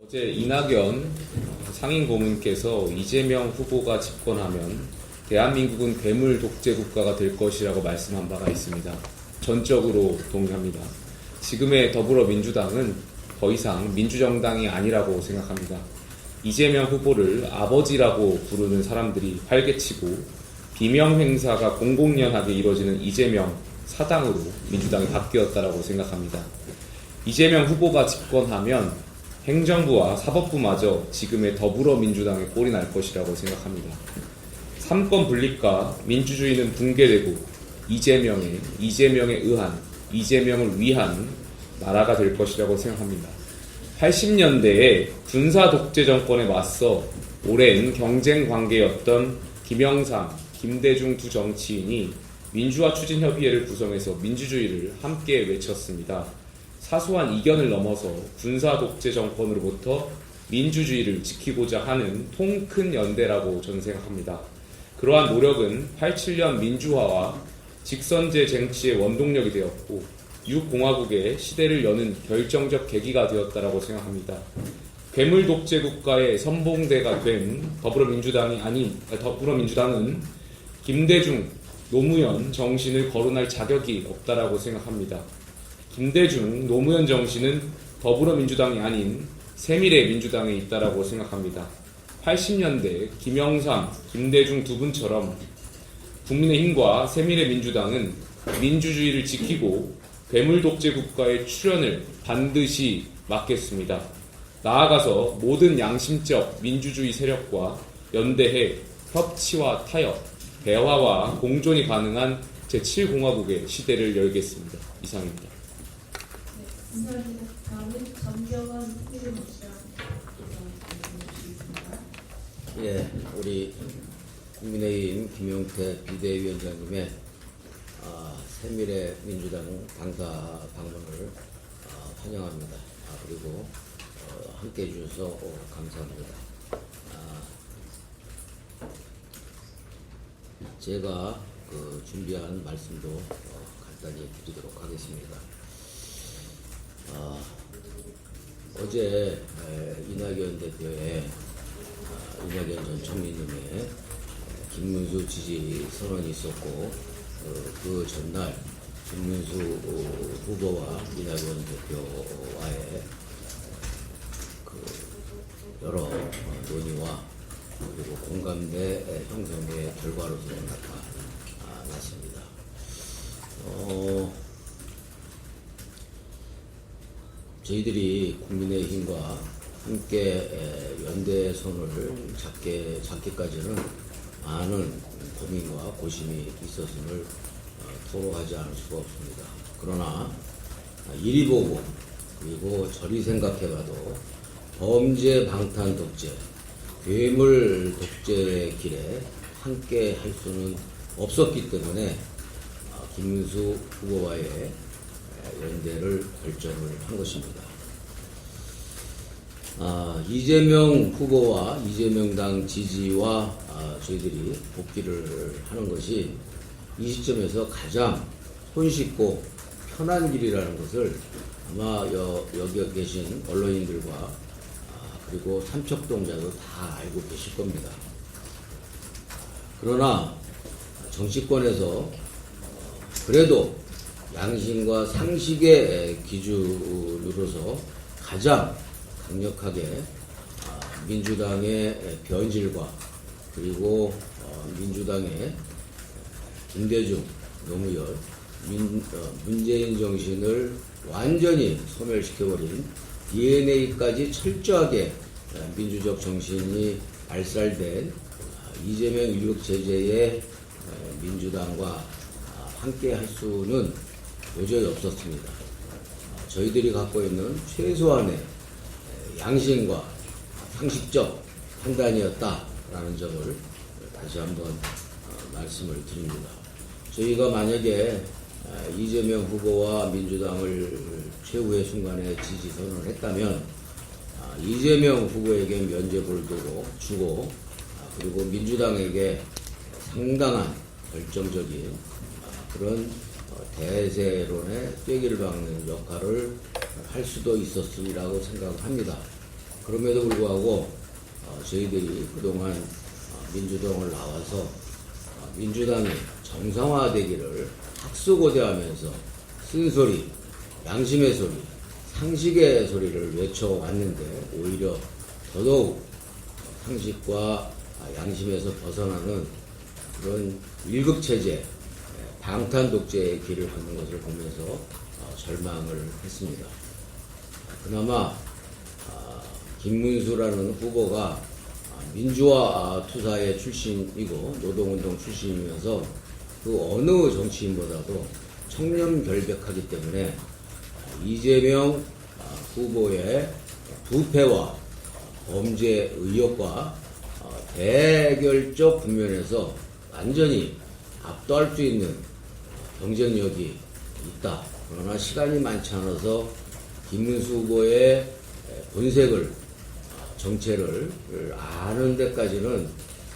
어제 이낙연 상임고문께서 이재명 후보가 집권하면 대한민국은 괴물 독재 국가가 될 것이라고 말씀한 바가 있습니다. 전적으로 동의합니다. 지금의 더불어민주당은 더 이상 민주정당이 아니라고 생각합니다. 이재명 후보를 아버지라고 부르는 사람들이 활개치고 비명 행사가 공공연하게 이루어지는 이재명 사당으로 민주당이 바뀌었다고 생각합니다. 이재명 후보가 집권하면 행정부와 사법부마저 지금의 더불어민주당의 꼴이 날 것이라고 생각합니다. 삼권 분립과 민주주의는 붕괴되고 이재명에 의한, 이재명을 위한 나라가 될 것이라고 생각합니다. 80년대에 군사 독재 정권에 맞서 오랜 경쟁 관계였던 김영삼, 김대중 두 정치인이 민주화 추진협의회를 구성해서 민주주의를 함께 외쳤습니다. 사소한 이견을 넘어서 군사 독재 정권으로부터 민주주의를 지키고자 하는 통큰 연대라고 저는 생각합니다. 그러한 노력은 87년 민주화와 직선제 쟁취의 원동력이 되었고 6공화국의 시대를 여는 결정적 계기가 되었다고 생각합니다. 괴물 독재 국가의 선봉대가 된 더불어민주당은 김대중, 노무현 정신을 거론할 자격이 없다라고 생각합니다. 김대중, 노무현 정신은 더불어민주당이 아닌 세밀의 민주당에 있다라고 생각합니다. 80년대 김영삼, 김대중 두 분처럼 국민의힘과 세밀의 민주당은 민주주의를 지키고 괴물 독재 국가의 출현을 반드시 막겠습니다. 나아가서 모든 양심적 민주주의 세력과 연대해 협치와 타협, 대화와 공존이 가능한 제7공화국의 시대를 열겠습니다. 이상입니다. 다음은 정경원 국민의힘 예, 우리 국민의힘 김용태 비대위원장님의 세밀의 민주당 당사 방문을 환영합니다. 그리고 함께해 주셔서 감사합니다. 제가 준비한 말씀도 간단히 드리도록 하겠습니다. 어제 이낙연 대표의 이낙연 전 총리님의 김문수 지지 선언이 있었고 그 전날 김문수 후보와 이낙연 대표와의 여러 논의와 그리고 공감대 형성의 결과로서 나타났습니다. 저희들이 국민의힘과 함께 연대 손을 잡기까지는 많은 고민과 고심이 있었음을 토로하지 않을 수가 없습니다. 그러나 이리 보고 그리고 저리 생각해봐도 범죄 방탄 독재, 괴물 독재의 길에 함께 할 수는 없었기 때문에 김문수 후보와의 연대를 결정을 한 것입니다. 이재명 후보와 이재명당 지지와 저희들이 복귀를 하는 것이 이 시점에서 가장 손쉽고 편한 길이라는 것을 아마 여기 계신 언론인들과 그리고 삼척동자도 다 알고 계실 겁니다. 그러나 정치권에서 그래도 양심과 상식의 기준으로서 가장 강력하게 민주당의 변질과 그리고 민주당의 김대중, 노무현, 문재인 정신을 완전히 소멸시켜버린 DNA까지 철저하게 민주적 정신이 발살된 이재명 일육 체제의 민주당과 함께 할 수는 도저히 없었습니다. 저희들이 갖고 있는 최소한의 양심과 상식적 판단이었다라는 점을 다시 한번 말씀을 드립니다. 저희가 만약에 이재명 후보와 민주당을 최후의 순간에 지지 선언을 했다면 이재명 후보에게 면죄부를 주고 그리고 민주당에게 상당한 결정적인 그런 대세론의 쐐기를 박는 역할을 할 수도 있었으리라고 생각합니다. 그럼에도 불구하고 저희들이 그동안 민주당을 나와서 민주당이 정상화되기를 학수고대하면서 쓴소리, 양심의 소리, 상식의 소리를 외쳐왔는데 오히려 더더욱 상식과 양심에서 벗어나는 그런 일극체제, 방탄 독재의 길을 걷는 것을 보면서 절망을 했습니다. 그나마 김문수라는 후보가 민주화 투사의 출신이고 노동운동 출신이면서 그 어느 정치인보다도 청렴결백하기 때문에 이재명 후보의 부패와 범죄 의혹과 대결적 국면에서 완전히 압도할 수 있는 경쟁력이 있다. 그러나 시간이 많지 않아서 김문수 후보의 본색을, 정체를 아는 데까지는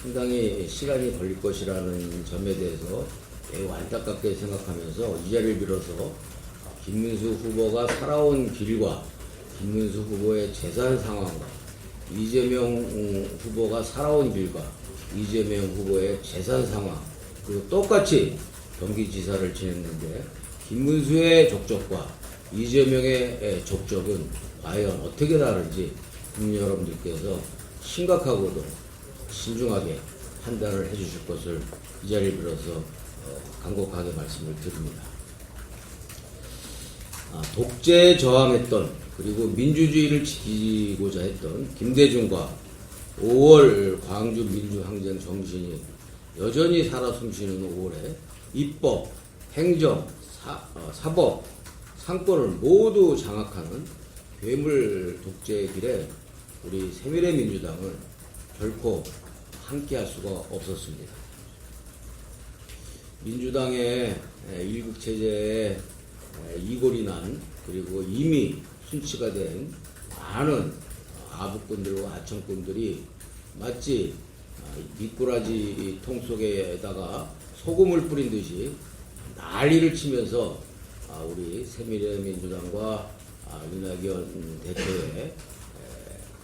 상당히 시간이 걸릴 것이라는 점에 대해서 매우 안타깝게 생각하면서 이 자리를 빌어서 김문수 후보가 살아온 길과 김문수 후보의 재산 상황과 이재명 후보가 살아온 길과 이재명 후보의 재산 상황 그리고 똑같이 경기지사를 지냈는데 김문수의 족적과 이재명의 족적은 과연 어떻게 다른지 국민 여러분들께서 심각하고도 신중하게 판단을 해주실 것을 이 자리를 빌어서 간곡하게 말씀을 드립니다. 독재에 저항했던 그리고 민주주의를 지키고자 했던 김대중과 5월 광주 민주항쟁 정신이 여전히 살아 숨쉬는 5월에 입법, 행정, 사법, 상권을 모두 장악하는 괴물 독재의 길에 우리 새미래민주당은 결코 함께할 수가 없었습니다. 민주당의 일극체제에 이골이 난 그리고 이미 순치가 된 많은 아부꾼들과 하청꾼들이 마치 미꾸라지 통 속에다가 소금을 뿌린 듯이 난리를 치면서 우리 새미래민주당과 이낙연 대표의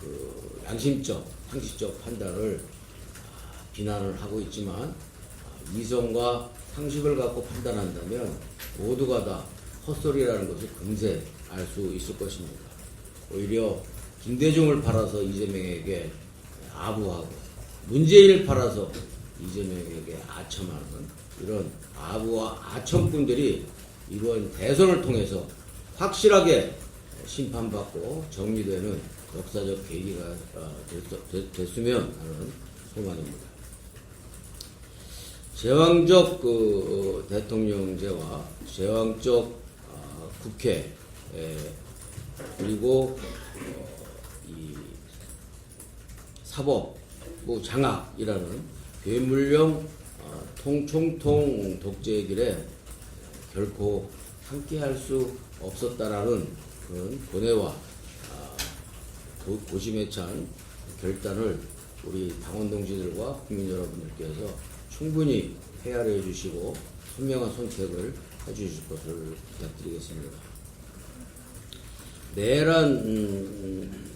그 양심적, 상식적 판단을 비난을 하고 있지만 이성과 상식을 갖고 판단한다면 모두가 다 헛소리라는 것을 금세 알 수 있을 것입니다. 오히려 김대중을 팔아서 이재명에게 아부하고 문재인을 팔아서 이재명에게 아첨하는 이런 아부와 아첨꾼들이 이번 대선을 통해서 확실하게 심판받고 정리되는 역사적 계기가 됐으면 하는 소망입니다. 제왕적 대통령제와 제왕적 국회 그리고 이 사법부 장악이라는 괴물형 통총통 독재의 길에 결코 함께할 수 없었다라는 그런 고뇌와 고심에 찬 결단을 우리 당원 동지들과 국민 여러분들께서 충분히 헤아려 주시고 현명한 선택을 해주실 것을 부탁드리겠습니다.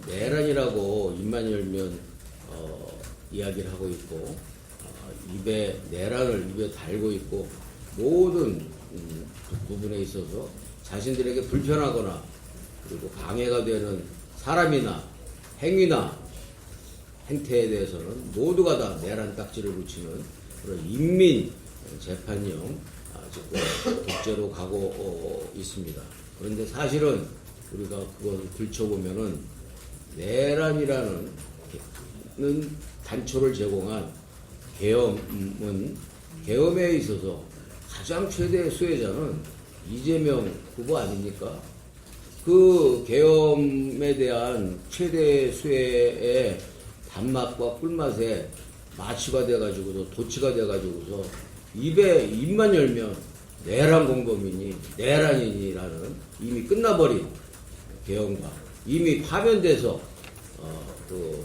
내란이라고 입만 열면 이야기를 하고 있고 내란을 입에 달고 있고 모든 부분에 있어서 자신들에게 불편하거나 그리고 방해가 되는 사람이나 행위나 행태에 대해서는 모두가 다 내란 딱지를 붙이는 그런 인민 재판형 독재로 가고 있습니다. 그런데 사실은 우리가 그것을 들춰보면은 내란이라는 단초를 제공한 계엄에 있어서 가장 최대의 수혜자는 이재명 후보 아닙니까? 그 계엄에 대한 최대 수혜의 단맛과 꿀맛에 마취가 돼가지고서 도취가 돼가지고서 입만 열면 내란 공범이니 내란이니라는 이미 끝나버린 계엄과 이미 파면돼서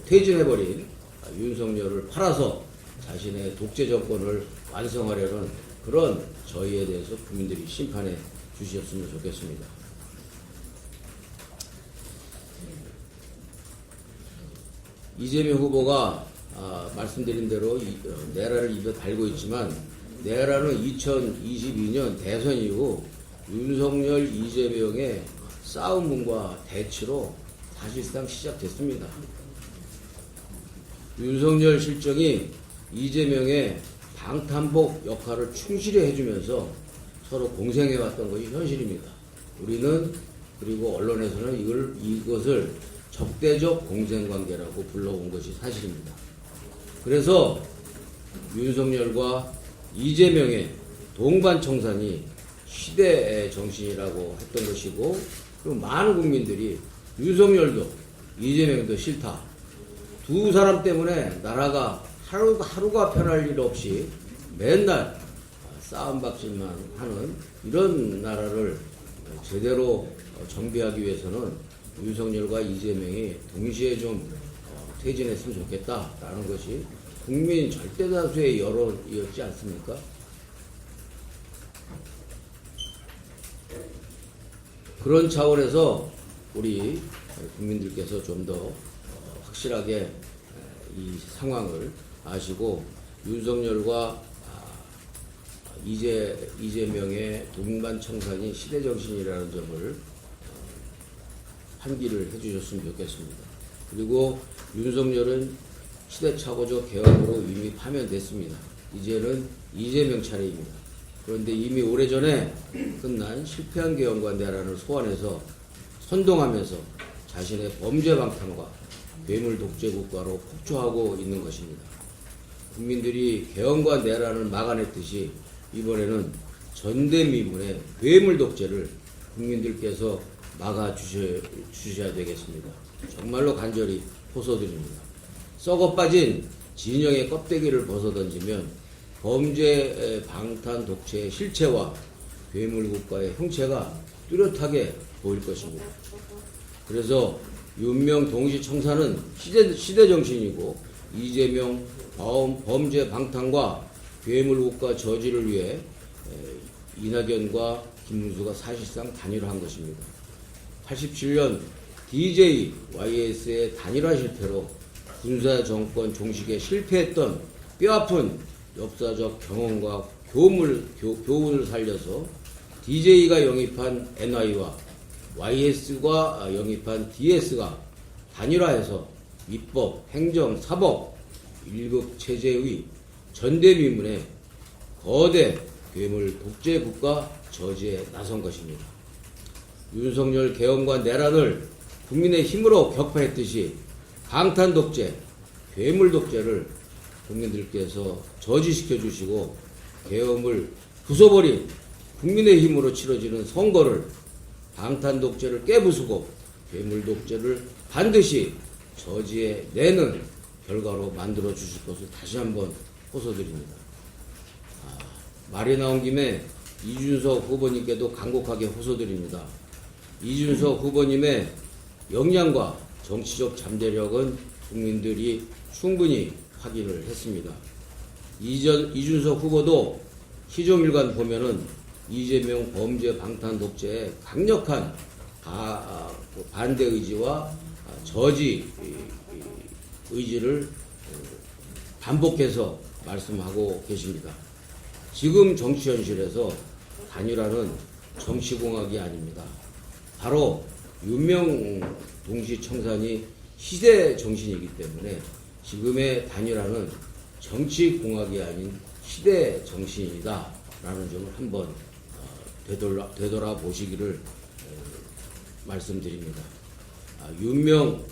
퇴진해버린 윤석열을 팔아서 자신의 독재 정권을 완성하려는 그런 저희에 대해서 국민들이 심판해 주셨으면 좋겠습니다. 이재명 후보가 말씀드린 대로 내라를 입에 달고 있지만 내라는 2022년 대선 이후 윤석열, 이재명의 싸움과 대치로 사실상 시작됐습니다. 윤석열 실정이 이재명의 방탄복 역할을 충실히 해주면서 서로 공생해왔던 것이 현실입니다. 우리는 그리고 언론에서는 이것을 적대적 공생관계라고 불러온 것이 사실입니다. 그래서 윤석열과 이재명의 동반청산이 시대의 정신이라고 했던 것이고, 그리고 많은 국민들이 윤석열도 이재명도 싫다. 두 사람 때문에 나라가 하루가 편할 일 없이 맨날 싸움박질만 하는 이런 나라를 제대로 정비하기 위해서는 윤석열과 이재명이 동시에 좀 퇴진했으면 좋겠다라는 것이 국민 절대다수의 여론이었지 않습니까? 그런 차원에서 우리 국민들께서 좀 더 확실하게 이 상황을 아시고 윤석열과 이재명의 동반청산이 시대정신이라는 점을 환기를 해주셨으면 좋겠습니다. 그리고 윤석열은 시대착오적 개혁으로 이미 파면됐습니다. 이제는 이재명 차례입니다. 그런데 이미 오래전에 끝난 실패한 개헌과 내란을 소환해서 선동하면서 자신의 범죄 방탄과 괴물 독재 국가로 폭주하고 있는 것입니다. 국민들이 개헌과 내란을 막아냈듯이 이번에는 전대미문의 괴물 독재를 국민들께서 막아주셔야 되겠습니다. 정말로 간절히 호소드립니다. 썩어 빠진 진영의 껍데기를 벗어던지면 범죄 방탄 독재의 실체와 괴물 국가의 형체가 뚜렷하게 보일 것입니다. 그래서 윤명 동시 청산은 시대 정신이고 이재명 범죄 방탄과 괴물 국가 저지를 위해 이낙연과 김문수가 사실상 단일화한 것입니다. 87년 DJ, YS의 단일화 실패로 군사 정권 종식에 실패했던 뼈아픈 역사적 경험과 교훈을 살려서 DJ가 영입한 NY와 YS가 영입한 DS가 단일화해서 입법, 행정, 사법, 1급 체제의 전대미문의 거대 괴물 독재 국가 저지에 나선 것입니다. 윤석열 개헌과 내란을 국민의 힘으로 격파했듯이 방탄 독재, 괴물 독재를 국민들께서 저지시켜 주시고 계엄을 부숴버린 국민의 힘으로 치러지는 선거를 방탄 독재를 깨부수고 괴물 독재를 반드시 저지해 내는 결과로 만들어 주실 것을 다시 한번 호소드립니다. 말이 나온 김에 이준석 후보님께도 간곡하게 호소드립니다. 이준석 후보님의 역량과 정치적 잠재력은 국민들이 충분히 확인을 했습니다. 이준석 후보도 시종일관 보면은 이재명 범죄 방탄 독재에 강력한 반대 의지와 저지 의지를 반복해서 말씀하고 계십니다. 지금 정치 현실에서 단일화는 정치공학이 아닙니다. 바로 윤명 동시 청산이 시대 정신이기 때문에 지금의 단일화는 정치공학이 아닌 시대 정신이다라는 점을 한번 되돌아보시기를 말씀드립니다. 윤명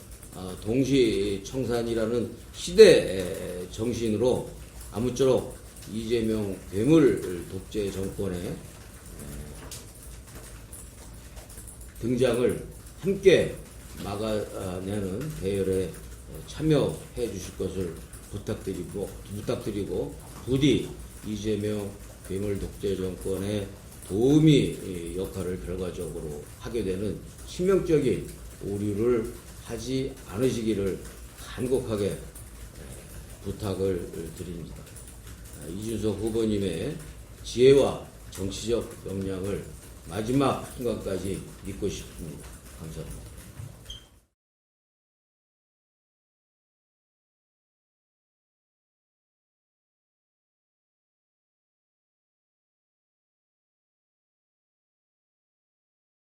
동시 청산이라는 시대 정신으로 아무쪼록 이재명 괴물 독재 정권의 등장을 함께 막아내는 대열에 참여해 주실 것을 부탁드리고 부디 이재명 괴물 독재 정권의 도우미 역할을 결과적으로 하게 되는 치명적인 오류를 하지 않으시기를 간곡하게 부탁을 드립니다. 이준석 후보님의 지혜와 정치적 역량을 마지막 순간까지 믿고 싶습니다. 감사합니다.